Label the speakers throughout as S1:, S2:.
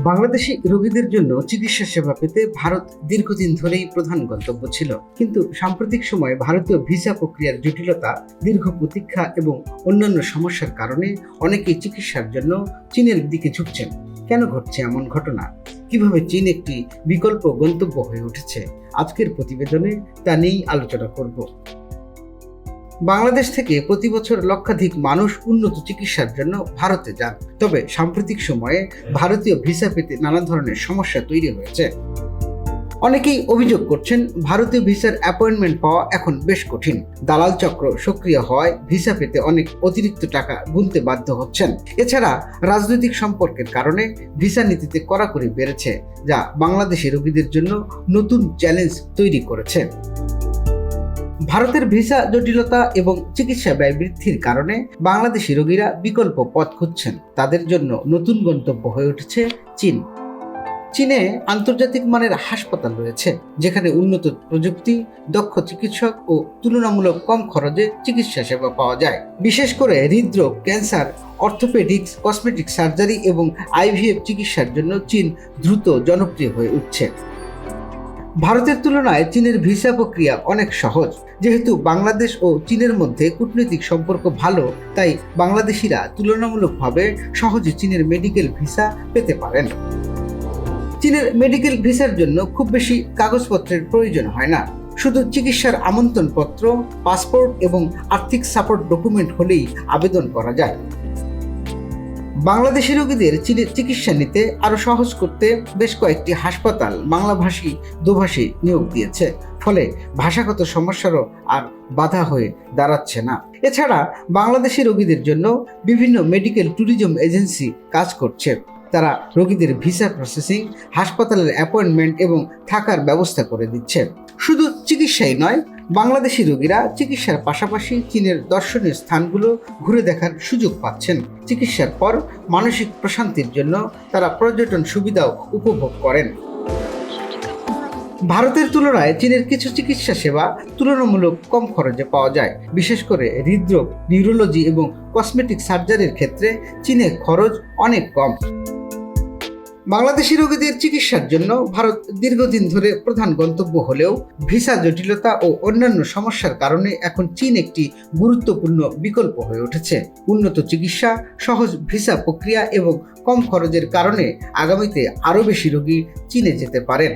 S1: বাংলাদেশি রোগীদের জন্য চিকিৎসা সেবা পেতে ভারত দীর্ঘদিন ধরেই প্রধান গন্তব্য ছিল, কিন্তু সাম্প্রতিক সময়ে ভারতীয় ভিসা প্রক্রিয়ার জটিলতা, দীর্ঘ প্রতীক্ষা এবং অন্যান্য সমস্যার কারণে অনেকেই চিকিৎসার জন্য চীনের দিকে ঝুঁকছেন। কেন ঘটছে এমন ঘটনা? কিভাবে চীন একটি বিকল্প গন্তব্য হয়ে উঠেছে? আজকের প্রতিবেদনে তা নিয়েই আলোচনা করব। বাংলাদেশ থেকে প্রতি বছর লক্ষাধিক মানুষ উন্নত চিকিৎসার জন্য ভারতে যান, তবে সাম্প্রতিক সময়ে ভারতীয় ভিসা পেতে নানা ধরনের সমস্যা তৈরি হয়েছে। অনেকেই অভিযোগ করছেন, ভারতীয় ভিসার অ্যাপয়েন্টমেন্ট পাওয়া এখন বেশ কঠিন। দালাল চক্র সক্রিয় হওয়ায় ভিসা পেতে অনেক অতিরিক্ত টাকা গুনতে বাধ্য হচ্ছেন। এছাড়া রাজনৈতিক সম্পর্কের কারণে ভিসা নীতিতে কড়াকড়ি বেড়েছে, যা বাংলাদেশি রোগীদের জন্য নতুন চ্যালেঞ্জ তৈরি করেছে। ভারতের ভিসা জটিলতা এবং চিকিৎসা ব্যয় বৃদ্ধির কারণে বাংলাদেশি রোগীরা বিকল্প পথ খুঁজছেন। তাদের জন্য নতুন গন্তব্য হয়ে উঠেছে চীন। চীনে আন্তর্জাতিক মানের হাসপাতাল রয়েছে, যেখানে উন্নত প্রযুক্তি, দক্ষ চিকিৎসক ও তুলনামূলক কম খরচে চিকিৎসা সেবা পাওয়া যায়। বিশেষ করে হৃদরোগ, ক্যান্সার, অর্থোপেডিক্স, কসমেটিক সার্জারি এবং আইভিএফ চিকিৎসার জন্য চীন দ্রুত জনপ্রিয় হয়ে উঠছে। ভারতের তুলনায় চীনের ভিসা প্রক্রিয়া অনেক সহজ। যেহেতু বাংলাদেশ ও চীনের মধ্যে কূটনৈতিক সম্পর্ক ভালো, তাই বাংলাদেশিরা তুলনামূলকভাবে সহজে চীনের মেডিকেল ভিসা পেতে পারেন। চীনের মেডিকেল ভিসার জন্য খুব বেশি কাগজপত্রের প্রয়োজন হয় না। শুধু চিকিৎসার আমন্ত্রণপত্র, পাসপোর্ট এবং আর্থিক সাপোর্ট ডকুমেন্ট হলেই আবেদন করা যায়। বাংলাদেশি রোগীদের চীনের চিকিৎসা নিতে আরও সহজ করতে বেশ কয়েকটি হাসপাতাল বাংলাভাষী দোভাষী নিয়োগ দিয়েছে, ফলে ভাষাগত সমস্যারও আর বাধা হয়ে দাঁড়াচ্ছে না। এছাড়া বাংলাদেশি রোগীদের জন্য বিভিন্ন মেডিকেল ট্যুরিজম এজেন্সি কাজ করছে। তারা রোগীদের ভিসা প্রসেসিং, হাসপাতালের অ্যাপয়েন্টমেন্ট এবং থাকার ব্যবস্থা করে দিচ্ছে। শুধু চিকিৎসাই নয়, বাংলাদেশি রোগীরা চিকিৎসার পাশাপাশি চীনের দর্শনীয় স্থানগুলো ঘুরে দেখার সুযোগ পাচ্ছেন। চিকিৎসার পর মানসিক প্রশান্তির জন্য তারা পর্যটন সুবিধাও উপভোগ করেন। ভারতের তুলনায় চীনের কিছু চিকিৎসা সেবা তুলনামূলক কম খরচে পাওয়া যায়। বিশেষ করে হৃদরোগ, নিউরোলজি এবং কসমেটিক সার্জারির ক্ষেত্রে চীনে খরচ অনেক কম। বাংলাদেশি রোগীদের চিকিৎসার জন্য ভারত দীর্ঘদিন ধরে প্রধান গন্তব্য হলেও ভিসা জটিলতা ও অন্যান্য সমস্যার কারণে এখন চীন একটি গুরুত্বপূর্ণ বিকল্প হয়ে উঠেছে। উন্নত চিকিৎসা, সহজ ভিসা প্রক্রিয়া এবং কম খরচের কারণে আগামীতে আরও বেশি রোগী চীনে যেতে পারেন।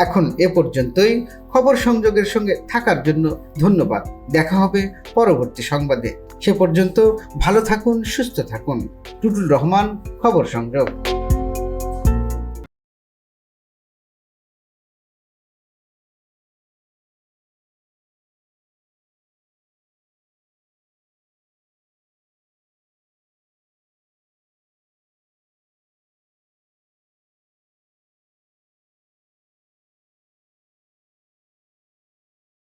S1: এখন এ পর্যন্তই। খবর সংযোগের সঙ্গে থাকার জন্য ধন্যবাদ। দেখা হবে পরবর্তী সংবাদে। সে পর্যন্ত ভালো থাকুন, সুস্থ থাকুন। টুটুল রহমান, খবর সংযোগ।